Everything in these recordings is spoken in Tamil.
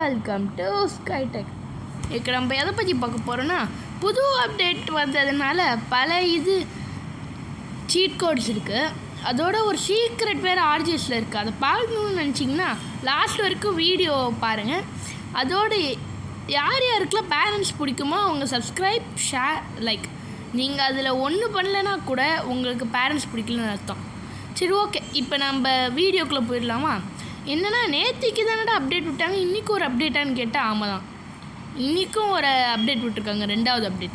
Welcome to ஸ்கைடெக். இப்போ நம்ம எதை பற்றி பார்க்க போகிறோன்னா, புது அப்டேட் வந்ததுனால பல சீட் கோட்ஸ் இருக்குது. அதோட ஒரு சீக்ரெட் வேறு ஆர்ஜிஎஸில் இருக்குது. அதை பார்க்கணுன்னு நினச்சிங்கன்னா லாஸ்ட் வரைக்கும் வீடியோ பாருங்கள். அதோடு யார் யாருக்கெல்லாம் பேரண்ட்ஸ் பிடிக்குமோ அவங்க சப்ஸ்கிரைப், ஷேர், லைக். நீங்கள் அதில் ஒன்று பண்ணலைன்னா கூட உங்களுக்கு பேரண்ட்ஸ் பிடிக்கலன்னு அர்த்தம். சரி, ஓகே, இப்போ நம்ம வீடியோக்குள்ளே போயிடலாமா? என்னென்னா, நேற்றுக்கு தானடா அப்டேட் விட்டாங்க, இன்றைக்கி ஒரு அப்டேட்டான்னு கேட்டால் ஆமாம் தான், இன்றைக்கும் ஒரு அப்டேட் விட்டுருக்காங்க, 2வது அப்டேட்.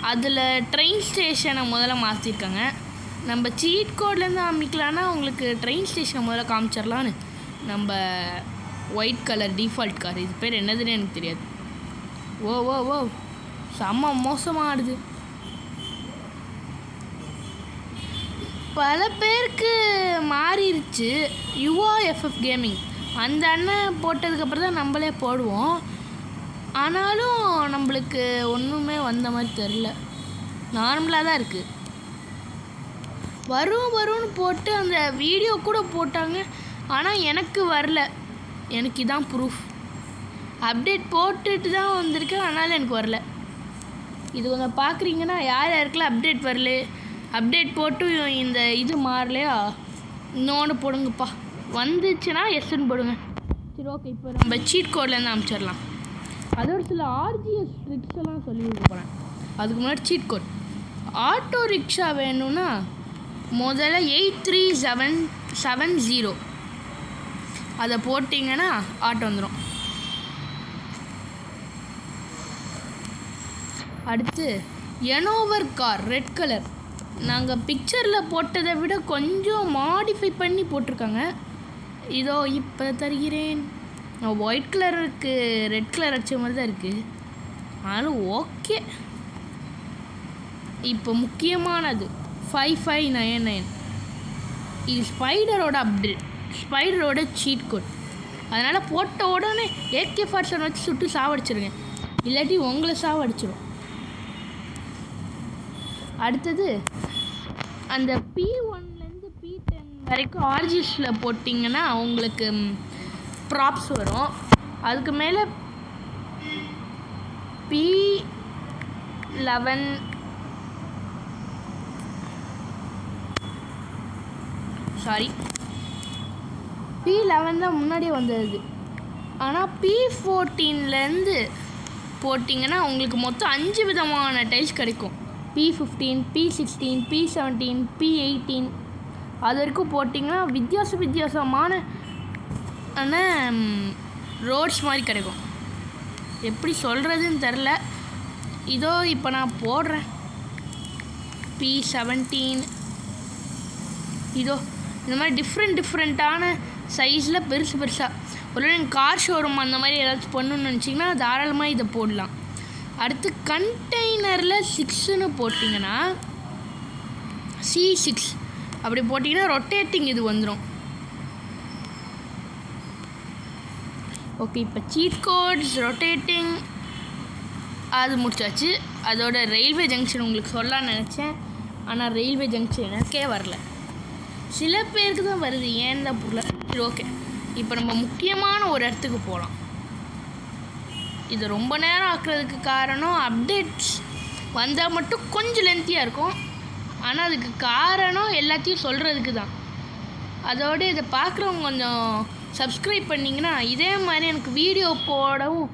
அதில் ட்ரெயின் ஸ்டேஷனை முதல்ல மாற்றிருக்காங்க. நம்ம சீட் கோட்லேருந்து ஆரம்பிக்கலான்னா உங்களுக்கு ட்ரெயின் ஸ்டேஷனை முதல்ல காமிச்சிடலான்னு. நம்ம ஒயிட் கலர் டிஃபால்ட் கார், இது பேர் என்னதுன்னு எனக்கு தெரியாது. ஓ ஓ ஓ செம்ம மோசமாக ஆடுது. பல பேருக்கு மாறிடுச்சு. UAFF கேமிங் அந்த அண்ணன் போட்டதுக்கப்புறம் தான் நம்மளே போடுவோம். ஆனாலும் நம்மளுக்கு ஒன்றுமே வந்த மாதிரி தெரில, நார்மலாக தான் இருக்குது. வரும்னு போட்டு அந்த வீடியோ கூட போட்டாங்க, ஆனால் எனக்கு வரல. எனக்கு இதான் ப்ரூஃப். அப்டேட் போட்டுட்டு தான் வந்திருக்கேன், ஆனாலும் எனக்கு வரல. இது கொஞ்சம் பார்க்குறீங்கன்னா யார் யாருக்கெல்லாம் அப்டேட் வரல, அப்டேட் போட்டு இந்த இது மாறலையா, இன்னொன்று போடுங்கப்பா. வந்துச்சுன்னா எஸ்ன்னு போடுங்க. சரி, ஓகே, இப்போ நம்ம சீட் கோட்லேருந்து அனுப்பிச்சிடலாம். அதோட சில RGS ட்ரிக்ஸ் எல்லாம் சொல்லி கொடுக்க போகிறேன். அதுக்கு முன்னாடி சீட் கோட். ஆட்டோ ரிக்ஷா வேணும்னா முதல்ல 83770 அதை போட்டிங்கன்னா ஆட்டோ வந்துடும். அடுத்து எனோவர் கார், ரெட் கலர். நாங்கள் பிக்சரில் போட்டதை விட கொஞ்சம் மாடிஃபை பண்ணி போட்டிருக்காங்க. இதோ இப்போ தருகிறேன். ஒயிட் கலருக்கு ரெட் கலர் அடிச்ச மாதிரி தான் இருக்குது, ஆனாலும் ஓகே. இப்போ முக்கியமானது 5599. இது ஸ்பைடரோட அப்டேட், ஸ்பைடரோட சீட் கோட். அதனால் போட்ட உடனே AK-47 வச்சு சுட்டு சாவடிச்சிருங்க, இல்லாட்டி உங்களை சாவடிச்சிடும். அடுத்தது அந்த P1லேருந்து P10 வரைக்கும் RGSல போட்டிங்கன்னா உங்களுக்கு ப்ராப்ஸ் வரும். அதுக்கு மேலே P11 தான் முன்னாடியே வந்தது. ஆனால் P14லேருந்து போட்டிங்கன்னா உங்களுக்கு மொத்தம் 5 விதமான டைல்ஸ் கிடைக்கும். P15, P16, P17, P18 அது வரைக்கும் போட்டிங்கன்னா வித்தியாசமான ரோட்ஸ் மாதிரி கிடைக்கும். எப்படி சொல்கிறதுன்னு தெரில. இதோ இப்போ நான் போடுறேன். P17 இதோ இந்த மாதிரி டிஃப்ரெண்ட்டான சைஸில் பெருசாக. ஒரு கார் ஷோரூம் அந்த மாதிரி ஏதாச்சும் பண்ணணும்னு நினச்சிங்கன்னா தாராளமாக இதை போடலாம். அடுத்து கண்டெய்னரில் 6ன்னு போட்டிங்கன்னா C6 அப்படி போட்டிங்கன்னா ரொட்டேட்டிங் இது வந்துடும். ஓகே, இப்போ சீட் கோட்ஸ், ரொட்டேட்டிங் அது முடிச்சாச்சு. அதோட ரயில்வே ஜங்ஷன் உங்களுக்கு சொல்லலான்னு நினச்சேன், ஆனால் ரயில்வே ஜங்ஷன் எனக்கே வரல. சில பேருக்கு தான் வருது, ஏன் தான் புரியல. சரி, ஓகே, இப்போ நம்ம முக்கியமான ஒரு இடத்துக்கு போகலாம். இது ரொம்ப நேரம் ஆக்குறதுக்கு காரணம் அப்டேட்ஸ் வந்தால் மட்டும் கொஞ்சம் லென்த்தியாக இருக்கும், ஆனால் அதுக்கு காரணம் எல்லாத்தையும் சொல்கிறதுக்கு தான். அதோடு இதை பார்க்குறவங்க கொஞ்சம் சப்ஸ்கிரைப் பண்ணிங்கன்னா இதே மாதிரி எனக்கு வீடியோ போடவும்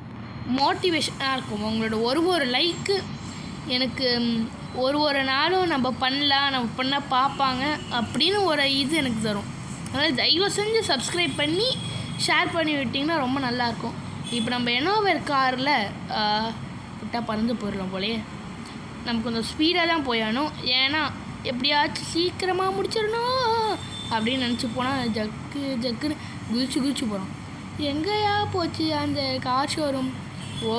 மோட்டிவேஷனாக இருக்கும். உங்களோட ஒரு லைக்கு எனக்கு ஒரு நாளும் நம்ம பண்ணால் பார்ப்பாங்க அப்படின்னு ஒரு இது எனக்கு தரும். அதனால் தயவு செஞ்சு சப்ஸ்கிரைப் பண்ணி ஷேர் பண்ணி விட்டிங்கன்னா ரொம்ப நல்லாயிருக்கும். இப்போ நம்ம எனோவர் காரில் விட்டால் பறந்து போயிடலாம் போலே. நமக்கு கொஞ்சம் ஸ்பீடாக தான் போயானோம், ஏன்னா எப்படியாச்சும் சீக்கிரமாக முடிச்சிடணும் அப்படின்னு நினச்சி போனால் ஜக்குன்னு குதிச்சு போகிறோம். எங்கேயா போச்சு அந்த கார் ஷோரூம்? ஓ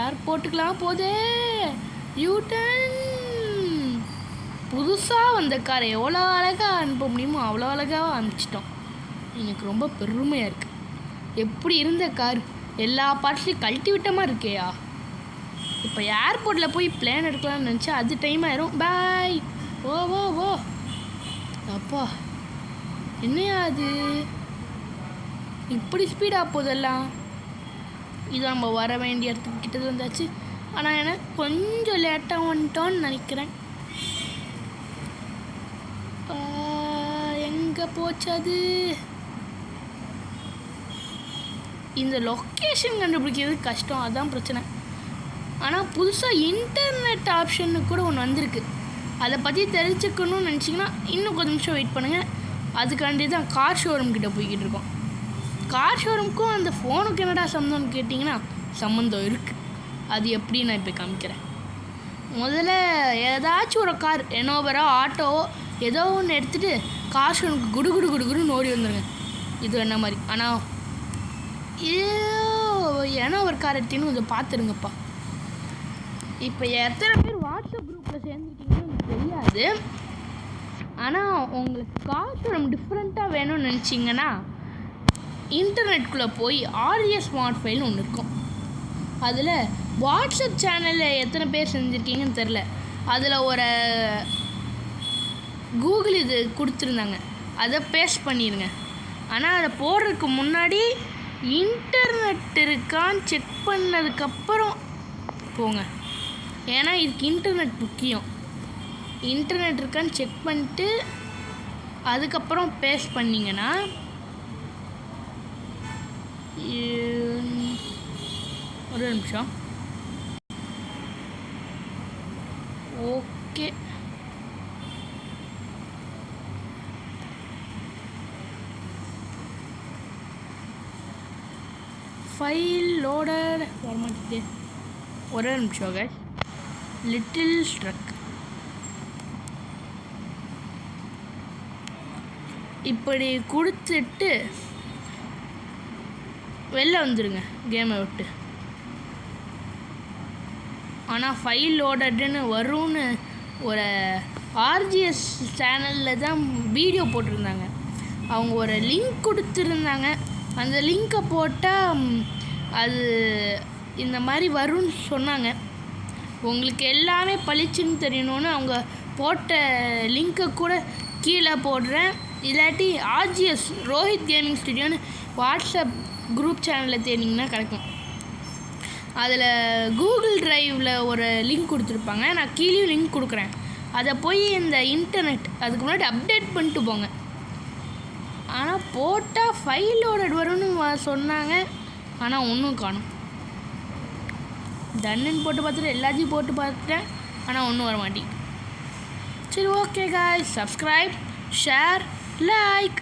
ஏர்போர்ட்டுக்கெலாம் போதே. யூட்டன் புதுசாக வந்த காரை எவ்வளோ அழகாக அனுப்ப முடியுமோ அவ்வளோ அழகாக அனுப்பிச்சிட்டோம். எனக்கு ரொம்ப பெருமையாக இருக்குது. எப்படி இருந்த கார் எல்லா பார்ட்ஸ்லையும் கழட்டி விட்ட மாதிரி இருக்கேயா. இப்போ ஏர்போர்ட்டில் போய் பிளேன் எடுக்கலாம்னு நினச்சா அது டைம் ஆயிரும். பாய். ஓ அப்பா, என்னையா அது இப்படி ஸ்பீடாக போதெல்லாம்? இது நம்ம வர வேண்டிய இடத்துக்கு கிட்டது வந்தாச்சு. ஆனால் எனக்கு கொஞ்சம் லேட்டாக வந்துட்டோன்னு நினைக்கிறேன். எங்கே போச்சு அது? இந்த லொக்கேஷன் கண்டுபிடிக்கிறது கஷ்டம், அதுதான் பிரச்சனை. ஆனால் புதுசாக இன்டர்நெட் ஆப்ஷன்னு கூட ஒன்று வந்திருக்கு. அதை பற்றி தெரிஞ்சுக்கணும்னு நினச்சிங்கன்னா இன்னும் கொஞ்சம் நிமிஷம் வெயிட் பண்ணுங்கள். அதுக்காண்டி தான் கார் ஷோரூம் கிட்டே போய்கிட்டு இருக்கோம். கார் ஷோரூமுக்கும் அந்த ஃபோனுக்கு என்னடா சம்மந்தம்னு கேட்டிங்கன்னா சம்மந்தம் இருக்குது. அது எப்படி நான் இப்போ காமிக்கிறேன். முதல்ல ஏதாச்சும் ஒரு கார், எனோவரோ ஆட்டோவோ ஏதோ ஒன்று எடுத்துகிட்டு கார் ஷோரூமுக்கு குடுன்னு ஓடி வந்துடுங்க. இது என்ன மாதிரி. ஆனால் ஏன்னா ஒரு கார் எடுத்தீங்கன்னு கொஞ்சம் பார்த்துருங்கப்பா. இப்போ எத்தனை பேர் வாட்ஸ்அப் குரூப்பில் சேர்ந்துருக்கீங்கன்னு எனக்கு தெரியாது. ஆனால் உங்களுக்கு கார் ஷோரூம் டிஃப்ரெண்ட்டாக வேணும்னு நினச்சிங்கன்னா இன்டர்நெட்குள்ளே போய் ஆர்எஸ் ஸ்மார்ட் ஃபைல்னு ஒன்று இருக்கும். அதில் வாட்ஸ்அப் சேனலில் எத்தனை பேர் செஞ்சுருக்கீங்கன்னு தெரில. அதில் ஒரு கூகுள் இது கொடுத்துருந்தாங்க, அதை பேஸ்ட் பண்ணிடுங்க. ஆனால் அதை போடுறதுக்கு முன்னாடி இன்டர்நெட் இருக்கான்னு செக் பண்ணதுக்கப்புறம் போங்க. ஏன்னா இதுக்கு இன்டர்நெட் முக்கியம். இன்டர்நெட் இருக்கான்னு செக் பண்ணிட்டு அதுக்கப்புறம் பேஸ்ட் பண்ணிங்கன்னா ஒரு நிமிஷம். ஓகே, ஃபைல் லோடர் வரமாட்டேங்குது. ஒரு நிமிஷம் கைஸ். Little struck. இப்படி கொடுத்துட்டு வெளில வந்துடுங்க கேமை விட்டு. ஆனால் ஃபைல் லோடர்டுன்னு வரும்னு ஒரு ஆர்ஜிஎஸ் சேனலில் தான் வீடியோ போட்டிருந்தாங்க. அவங்க ஒரு லிங்க் கொடுத்துருந்தாங்க. அந்த லிங்க்கை போட்டால் அது இந்த மாதிரி வரும்னு சொன்னாங்க. உங்களுக்கு எல்லாமே பளிச்சுன்னு தெரியணும்னு அவங்க போட்ட லிங்க்கை கூட கீழே போடுறேன். இல்லாட்டி ஆர்ஜிஎஸ் ரோஹித் கேமிங் ஸ்டுடியோன்னு வாட்ஸ்அப் குரூப் சேனலில் தேடிங்கன்னா கிடைக்கும். அதில் கூகுள் ட்ரைவில் ஒரு லிங்க் கொடுத்துருப்பாங்க. நான் கீழேயும் லிங்க் கொடுக்குறேன். அதை போய் இந்த இன்டர்நெட் அதுக்கு முன்னாடி அப்டேட் பண்ணிட்டு போங்க. ஆனால் போட்டால் ஃபைலோட வரும்னு சொன்னாங்க. ஆனால் ஒன்றும் காணும். டன்னு போட்டு பார்த்துட்டு எல்லாத்தையும் போட்டு பார்த்துட்டேன். ஆனால் ஒன்றும் வர மாட்டேங்குது. சரி, okay guys, subscribe, share, like.